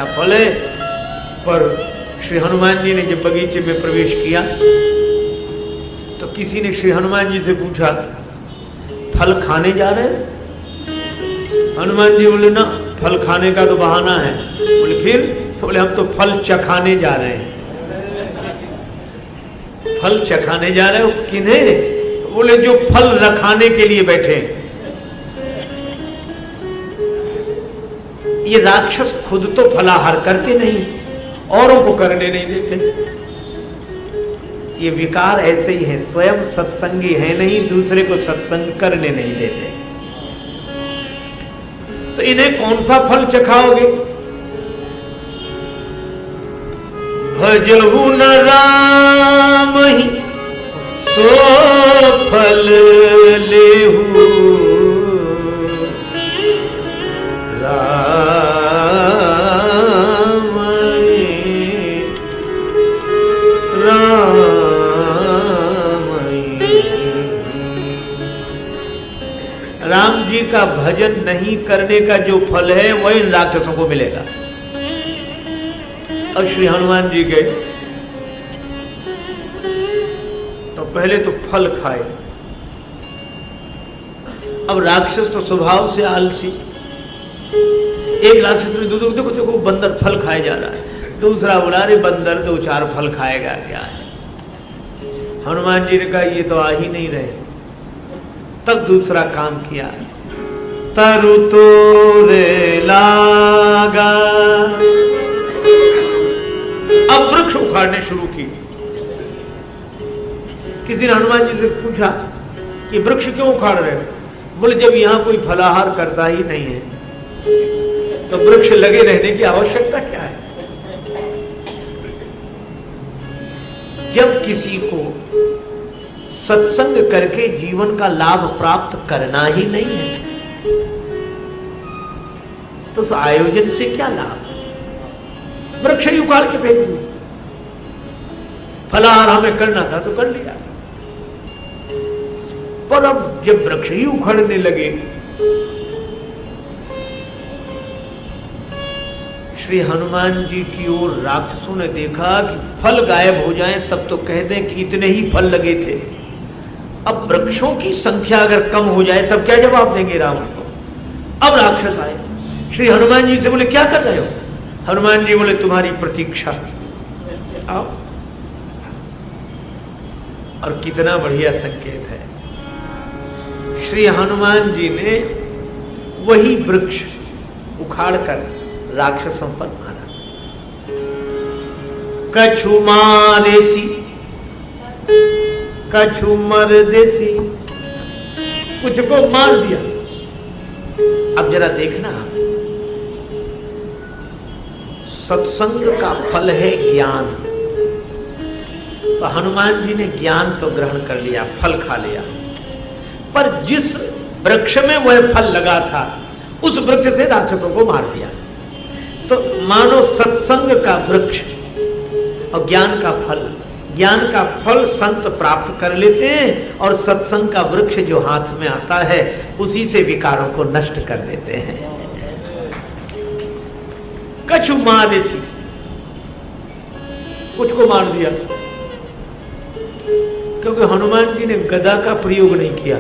अच्छा फल है। पर श्री हनुमान जी ने जब बगीचे में प्रवेश किया तो किसी ने श्री हनुमान जी से पूछा, फल खाने जा रहे हैं? हनुमान जी बोले, ना, फल खाने का तो बहाना है। बोले फिर? बोले हम तो फल चखाने जा रहे हैं। फल चखाने जा रहे हो? किन्हें? बोले जो फल रखाने के लिए बैठे। ये राक्षस खुद तो फलाहार करते नहीं, औरों को करने नहीं देते। ये विकार ऐसे ही है, स्वयं सत्संगी है नहीं, दूसरे को सत्संग करने नहीं देते। तो इन्हें कौन सा फल चखाओगे? भजहु न राम ही सो फल लेहु, राम जी का भजन नहीं करने का जो फल है वही इन राक्षसों को मिलेगा। अब श्री हनुमान जी गए तो पहले तो फल खाए। अब राक्षस तो स्वभाव से आलसी। एक राक्षस ने देखो देखो देखो बंदर फल खाए जा रहा है, दूसरा बोला रे बंदर 2-4 फल खाएगा क्या है। हनुमान जी ने कहा ये तो आ ही नहीं रहे। तब दूसरा काम किया, तरु तोरे लागा। अब वृक्ष उखाड़ने शुरू की। किसी ने हनुमान जी से पूछा कि वृक्ष क्यों उखाड़ रहे हो? बोले जब यहां कोई फलाहार करता ही नहीं है तो वृक्ष लगे रहने की आवश्यकता क्या है। जब किसी को सत्संग करके जीवन का लाभ प्राप्त करना ही नहीं है तो उस आयोजन से क्या लाभ? वृक्ष ही उखाड़ के फेंक दिया। फलाहार हमें करना था तो कर लिया। पर अब जब वृक्ष ही उखड़ने लगे, श्री हनुमान जी की ओर राक्षसों ने देखा कि फल गायब हो जाएं तब तो कह दें कि इतने ही फल लगे थे। अब वृक्षों की संख्या अगर कम हो जाए तब क्या जवाब देंगे रावण को? अब राक्षस आए, श्री हनुमान जी से बोले क्या कर रहे हो? हनुमान जी बोले तुम्हारी प्रतीक्षा। आओ। और कितना बढ़िया संकेत है, श्री हनुमान जी ने वही वृक्ष उखाड़कर राक्षसों पर मारा। कछु मारेसी कछु मर देसी, कुछ को मार दिया। अब जरा देखना, सत्संग का फल है ज्ञान। तो हनुमान जी ने ज्ञान तो ग्रहण कर लिया, फल खा लिया, पर जिस वृक्ष में वह फल लगा था उस वृक्ष से राक्षसों को मार दिया। तो मानो सत्संग का वृक्ष और ज्ञान का फल संत प्राप्त कर लेते हैं और सत्संग का वृक्ष जो हाथ में आता है उसी से विकारों को नष्ट कर देते हैं। कछु मारेसी, कुछ को मार दिया, क्योंकि हनुमान जी ने गदा का प्रयोग नहीं किया।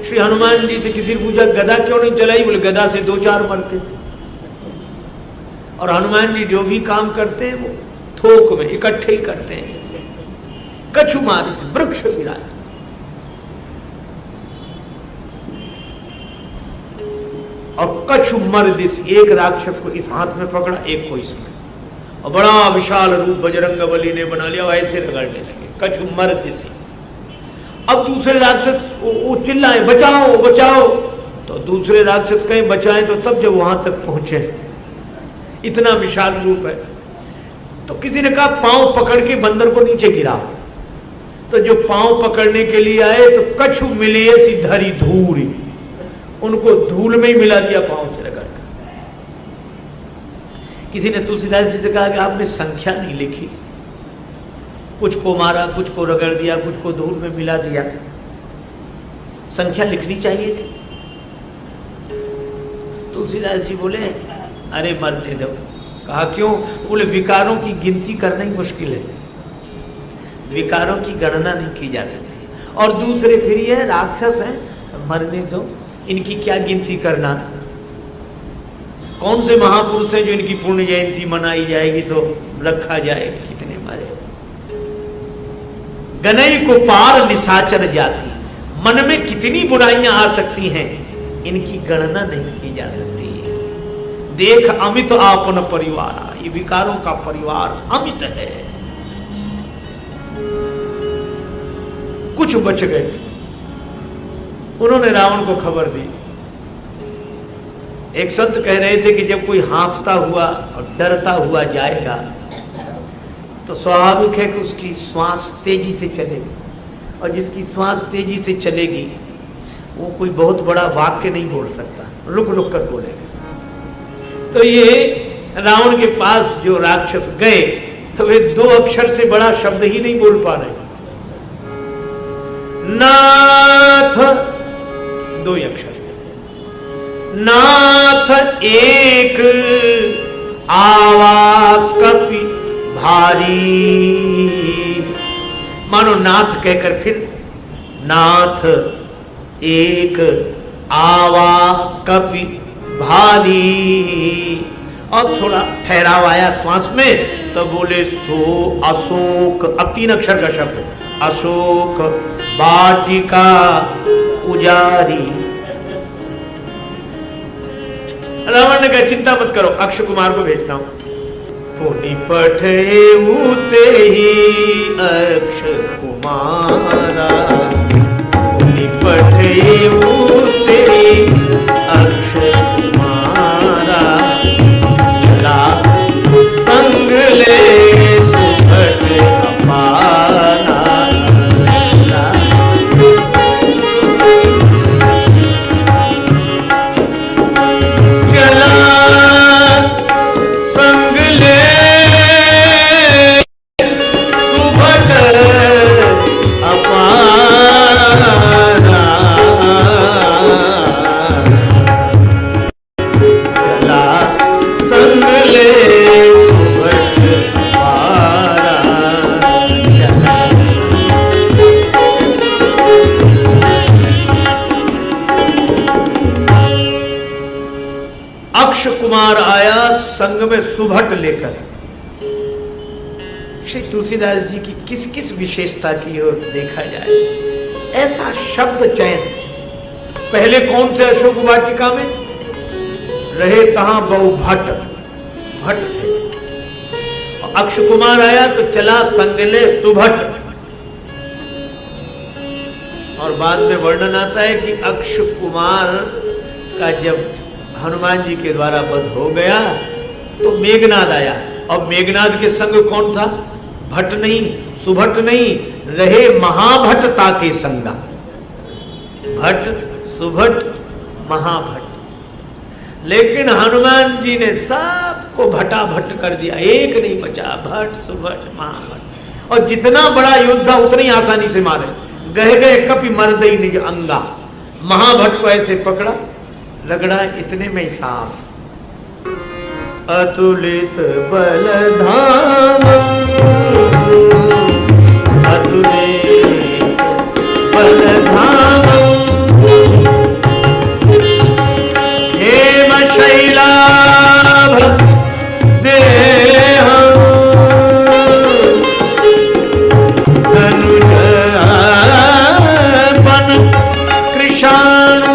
श्री हनुमान जी से किसी ने पूछा गदा क्यों नहीं चलाई? बोले गदा से 2-4 मरते। और हनुमान जी जो भी काम करते हैं वो थोक में इकट्ठे ही करते हैं। कछु मारे से वृक्ष गिरा। और कछु मर्दिस, एक राक्षस को इस हाथ में पकड़ा, एक को इसमें, और बड़ा विशाल रूप बजरंगबली ने बना लिया, ऐसे रगड़ने लगे। कछु मर्दिस। अब दूसरे राक्षस वो चिल्लाए बचाओ बचाओ, तो दूसरे राक्षस कहीं बचाएं तो तब जब वहां तक पहुंचे, इतना विशाल रूप है। तो किसी ने कहा पांव पकड़ के बंदर को नीचे गिरा। तो जो पांव पकड़ने के लिए आए तो कछु मिले सी धरी धूरी, उनको धूल में ही मिला दिया पांव से रगड़ कर। किसी ने तुलसीदास जी से कहा कि आपने संख्या नहीं लिखी, कुछ को मारा, कुछ को रगड़ दिया, कुछ को धूल में मिला दिया, संख्या लिखनी चाहिए थी। तुलसीदास जी बोले अरे मरने दो, कहा क्यों? बोले विकारों की गिनती करना ही मुश्किल है, विकारों की गणना नहीं की जा सकती। और दूसरे फिर ये राक्षस हैं, मरने दो, इनकी क्या गिनती करना। कौन से महापुरुष हैं जो इनकी पुण्य जयंती मनाई जाएगी तो रखा जाए, कितने मरे। गनई को पार निशाचर जाती, मन में कितनी बुराइयां आ सकती हैं, इनकी गणना नहीं की जा सकती। देख अमित आपन परिवार, ये विकारों का परिवार अमित है। कुछ बच गए, उन्होंने रावण को खबर दी। एक संत कह रहे थे कि जब कोई हाँफता हुआ और डरता हुआ जाएगा तो स्वाभाविक है कि उसकी श्वास तेजी से चलेगी, और जिसकी श्वास तेजी से चलेगी वो कोई बहुत बड़ा वाक्य नहीं बोल सकता, रुक रुक कर बोलेगा। तो ये रावण के पास जो राक्षस गए तो वे 2 अक्षर से बड़ा शब्द ही नहीं बोल पा रहे। नाथ 2 अक्षर, नाथ एक आवा कपि भारी। मानो नाथ कहकर फिर नाथ एक आवा कपि भारी, और थोड़ा ठहराव आया श्वास में तो बोले सो अशोक, अब 3 अक्षर का शब्द, अशोक वाटिका उजारी। रावण ने कहा चिंता मत करो, अक्षय कुमार को भेजता हूं। पुनि पठे उते ही अक्षय कुमारा, पुनि पठे उते ही अक्षय कुमारा, चला संग ले सुभट अपारा। कुमार आया संग में सुभट लेकर। श्री तुलसीदास जी की किस किस विशेषता की ओर देखा जाए, ऐसा शब्द चयन। पहले कौन थे अशोक वाटिका में रहे, तहां बहु भट्ट, भट्ट थे। और अक्षय कुमार आया तो चला संगले सुभट। और बाद में वर्णन आता है कि अक्षय कुमार का जब हनुमान जी के द्वारा वध हो गया तो मेघनाद आया, और मेघनाद के संग कौन था? भट्ट नहीं, सुभट नहीं, रहे महाभट्टता के संगा। भट्ट सुभट महाभट्ट। लेकिन हनुमान जी ने सबको भटाभट कर दिया, एक नहीं बचा, भट्ट सुभट महाभट्ट। और जितना बड़ा योद्धा उतनी आसानी से मारे, गए गए कपि मर्दई निज अंगा। महाभट्ट को ऐसे पकड़ा, रगड़ा, इतने में साफ। अतुलित बल धाम, अतुलित बल धाम, हेम शैलाभ देह, धनुज बन कृषाणु,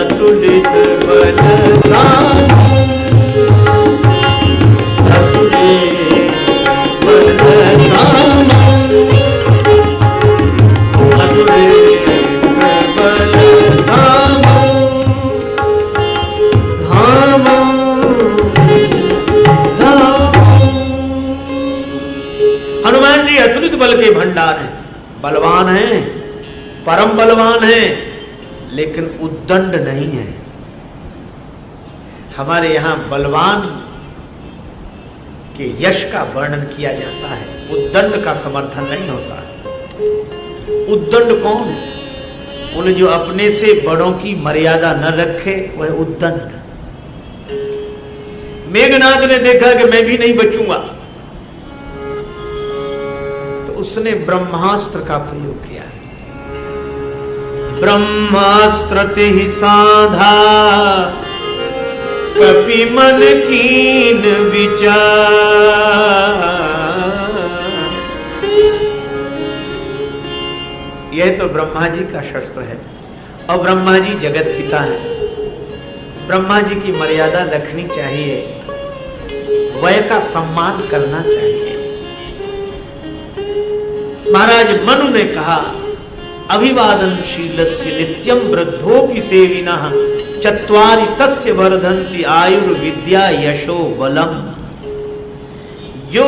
अतुलित बल धाम, अतुलित बल धाम, अतुलित बल धाम, धाम धाम। हनुमान जी अतुलित बल के भंडार हैं, बलवान हैं, परम बलवान हैं, लेकिन उद्दंड नहीं है। हमारे यहां बलवान के यश का वर्णन किया जाता है, उद्दंड का समर्थन नहीं होता है। उद्दंड कौन? बोले जो अपने से बड़ों की मर्यादा न रखे वह उद्दंड। मेघनाद ने देखा कि मैं भी नहीं बचूंगा, तो उसने ब्रह्मास्त्र का प्रयोग किया। ब्रह्मास्त्र ते ही साधा कपि मन कीन विचार। यह तो ब्रह्मा जी का शस्त्र है, और ब्रह्मा जी जगत पिता है। ब्रह्मा जी की मर्यादा रखनी चाहिए, वय का सम्मान करना चाहिए। महाराज मनु ने कहा अभिवादनशीलस्य नित्यम वृद्धोपि सेविनः चत्वारि तस्य वर्धन्ति आयुर्विद्या यशो बलम। जो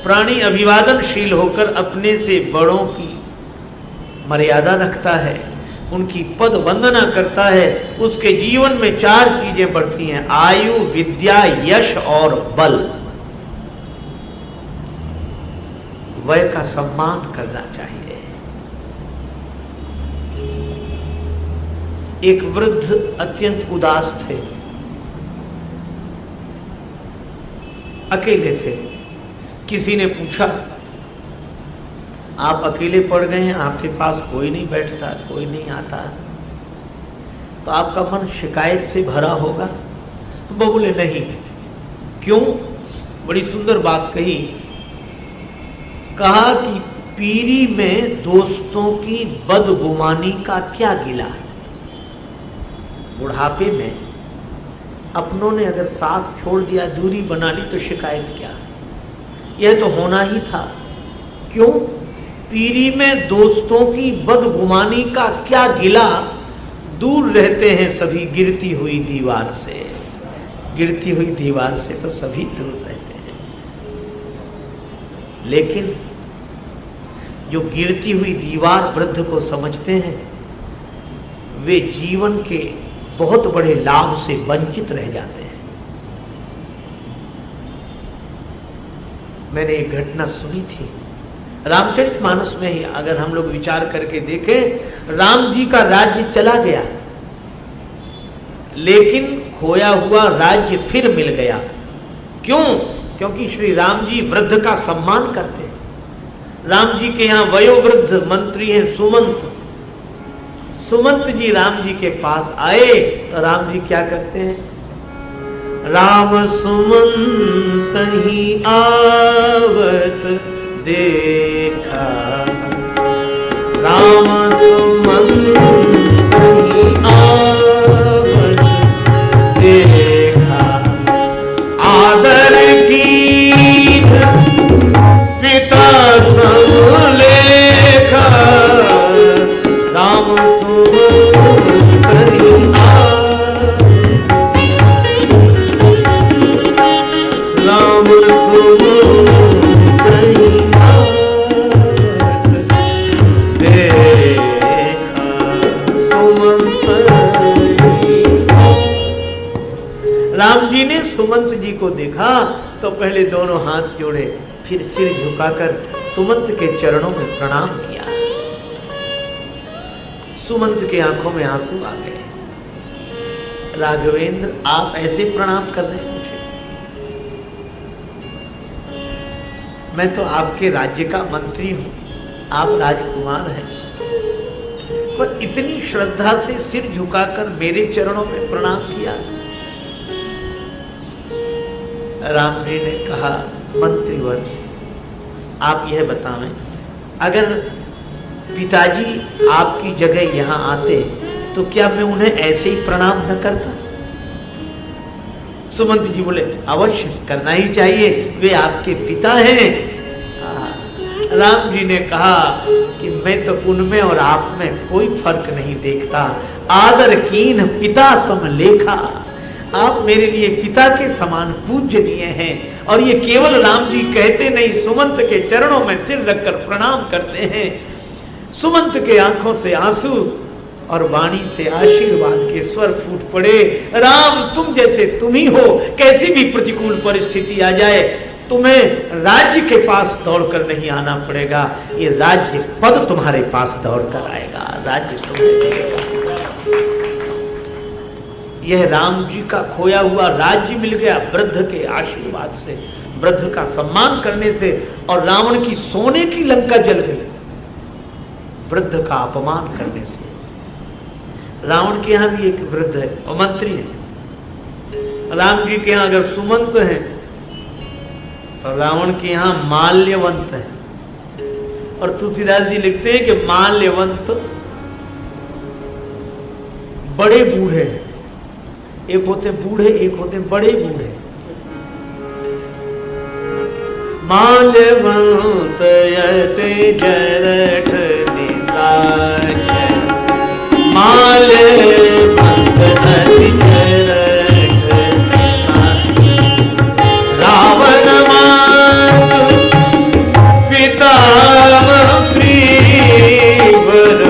प्राणी अभिवादनशील होकर अपने से बड़ों की मर्यादा रखता है, उनकी पद वंदना करता है, उसके जीवन में 4 चीजें बढ़ती हैं, आयु, विद्या, यश और बल। वय का सम्मान करना चाहिए। एक वृद्ध अत्यंत उदास थे, अकेले थे। किसी ने पूछा आप अकेले पड़ गए हैं, आपके पास कोई नहीं बैठता, कोई नहीं आता, तो आपका मन शिकायत से भरा होगा? तो वो बोले नहीं। क्यों? बड़ी सुंदर बात कही। कहा कि पीरी में दोस्तों की बदगुमानी का क्या गिला है। बुढ़ापे में अपनों ने अगर साथ छोड़ दिया, दूरी बना ली, तो शिकायत क्या? यह तो होना ही था। क्यों? पीरी में दोस्तों की बदगुमानी का क्या गिला, दूर रहते हैं सभी गिरती हुई दीवार से। गिरती हुई दीवार से तो सभी दूर रहते हैं, लेकिन जो गिरती हुई दीवार वृद्ध को समझते हैं, वे जीवन के बहुत बड़े लाभ से वंचित रह जाते हैं। मैंने एक घटना सुनी थी रामचरितमानस में ही। अगर हम लोग विचार करके देखें, राम जी का राज्य चला गया, लेकिन खोया हुआ राज्य फिर मिल गया। क्यों? क्योंकि श्री राम जी वृद्ध का सम्मान करते हैं। राम जी के यहाँ वयोवृद्ध मंत्री हैं सुमंत। सुमंत जी राम जी के पास आए तो राम जी क्या करते हैं? राम सुमंत ही आवत देखा, राम सुमंत ही आवत देखा, आदर की पिता सब लेखा, राम सुमंत ही राम सुमंत ही राम जी ने सुमंत जी को देखा तो पहले दोनों हाथ जोड़े, फिर सिर झुकाकर सुमंत के चरणों में प्रणाम किया। सुमंत के आंखों में आंसू आ गए। राघवेंद्र, आप ऐसे प्रणाम कर रहे हैं मुझे? मैं तो आपके राज्य का मंत्री हूं, आप राजकुमार हैं, पर इतनी श्रद्धा से सिर झुकाकर मेरे चरणों में प्रणाम किया। राम जी ने कहा, मंत्रीवर, आप यह बताएं, अगर पिताजी आपकी जगह यहां आते तो क्या मैं उन्हें ऐसे ही प्रणाम न करता? सुमंत जी बोले, अवश्य करना ही चाहिए, वे आपके पिता हैं। राम जी ने कहा कि मैं तो उनमें और आप में कोई फर्क नहीं देखता। आदर कीन पिता सम लेखा, आप मेरे लिए पिता के समान पूज्यनीय हैं। और ये केवल राम जी कहते नहीं, सुमंत के चरणों में सिर रखकर प्रणाम करते हैं। सुमंत के आंखों से आंसू और वाणी से आशीर्वाद के स्वर फूट पड़े। राम, तुम जैसे तुम ही हो, कैसी भी प्रतिकूल परिस्थिति आ जाए, तुम्हें राज्य के पास दौड़कर नहीं आना पड़ेगा, ये राज्य पद तुम्हारे पास दौड़कर आएगा, राज्य तुम्हें मिलेगा। यह राम जी का खोया हुआ राज्य मिल गया वृद्ध के आशीर्वाद से, वृद्ध का सम्मान करने से, और रावण की सोने की लंका जल गई वृद्ध का अपमान करने से। रावण के यहां भी एक वृद्ध है और मंत्री है। राम जी के यहां अगर सुमंत है तो रावण के यहां माल्यवंत है। और तुलसीदास जी लिखते हैं कि माल्यवंत बड़े बूढ़े हैं, एक होते बूढ़े एक होते बड़े बूढ़े। माल्यवंत यते जरठ निसाय, माल्यवंत यते जरठ निसाय, रावण मात पिता मंत्री वर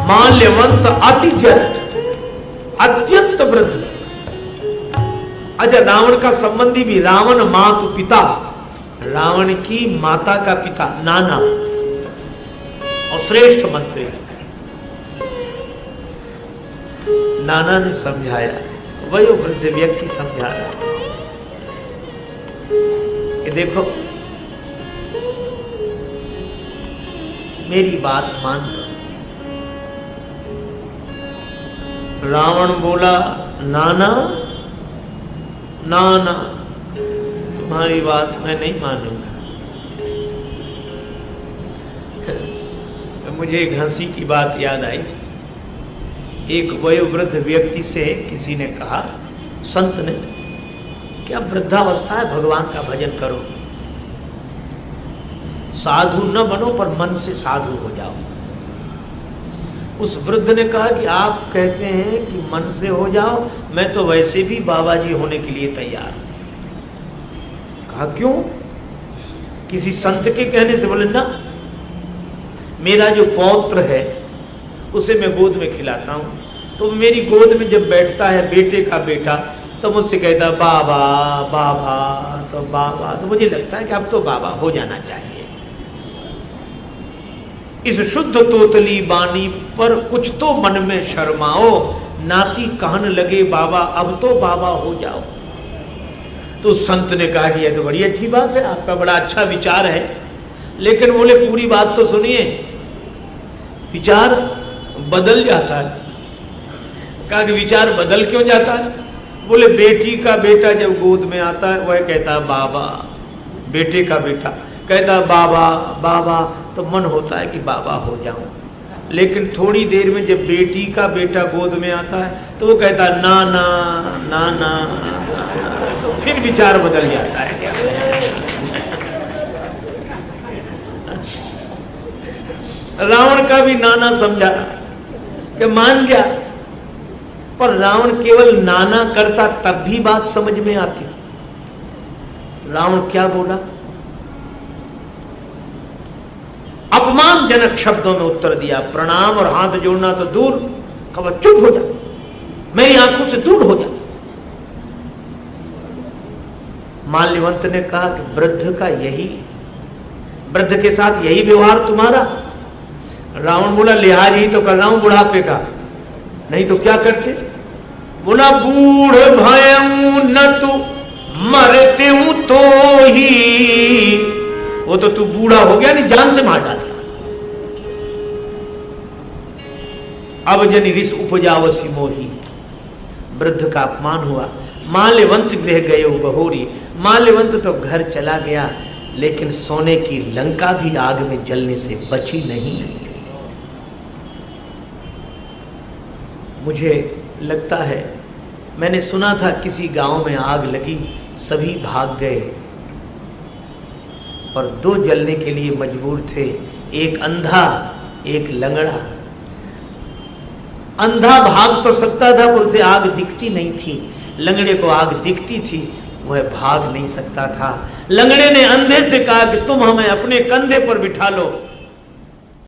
माल्यवंत अति जरठ, अत्यंत वृद्ध। अच्छा, रावण का संबंधी भी, रावण मातु पिता, रावण की माता का पिता नाना और श्रेष्ठ मंत्री। नाना ने समझाया, वही वृद्ध व्यक्ति समझा रहा कि देखो मेरी बात मान लो। रावण बोला, नाना नाना तुम्हारी बात मैं नहीं मानूंगा। मुझे एक हंसी की बात याद आई। एक वयोवृद्ध व्यक्ति से किसी ने कहा, संत ने, क्या वृद्धावस्था है, भगवान का भजन करो, साधु न बनो पर मन से साधु हो जाओ। उस वृद्ध ने कहा कि आप कहते हैं कि मन से हो जाओ, मैं तो वैसे भी बाबा जी होने के लिए तैयार हूं। कहा क्यों? किसी संत के कहने से? बोले ना, मेरा जो पौत्र है उसे मैं गोद में खिलाता हूं, तो मेरी गोद में जब बैठता है बेटे का बेटा, तो मुझसे कहता बाबा बाबा, तो बाबा, तो मुझे लगता है कि अब तो बाबा हो जाना चाहिए। इस शुद्ध तोतली बानी पर कुछ तो मन में शर्माओ, नाती कहन लगे बाबा अब तो बाबा हो जाओ। तो संत ने कहा कि यह तो बड़ी अच्छी बात है, आपका बड़ा अच्छा विचार है, लेकिन बोले पूरी बात तो सुनिए। विचार बदल जाता है। कहा कि विचार बदल क्यों जाता है? बोले बेटी का बेटा जब गोद में आता है वह कहता बाबा, बेटे का बेटा कहता बाबा बाबा, तो मन होता है कि बाबा हो जाऊं। लेकिन थोड़ी देर में जब बेटी का बेटा गोद में आता है तो वो कहता नाना नाना, तो फिर विचार बदल जाता है। क्या रावण का भी नाना समझा कि मान गया, पर रावण केवल नाना करता तब भी बात समझ में आती। रावण क्या बोला? अपमानजनक शब्दों में उत्तर दिया। प्रणाम और हाथ जोड़ना तो दूर, कहा चुप हो जा, मेरी आंखों से दूर हो जा। माल्यवंत ने कहा कि वृद्ध के साथ यही व्यवहार तुम्हारा? रावण बोला लिहाज ही तो कर रहा हूं बुढ़ापे का, नहीं तो क्या करते? बोला बूढ़ भयऊ न तू मरते हूं तो ही, वो तो तू बूढ़ा हो गया, नहीं जान से मार डाला। अब जन रिस उपजावसी मोही, वृद्ध का अपमान हुआ। माल्यवंत गृह गए बहोरी, माल्यवंत तो घर चला गया, लेकिन सोने की लंका भी आग में जलने से बची नहीं। मुझे लगता है, मैंने सुना था किसी गांव में आग लगी, सभी भाग गए और दो जलने के लिए मजबूर थे, एक अंधा एक लंगड़ा। अंधा भाग तो सकता था पर उसे आग दिखती नहीं थी, लंगड़े को आग दिखती थी, वह भाग नहीं सकता था। लंगड़े ने अंधे से कहा कि तुम हमें अपने कंधे पर बिठा लो,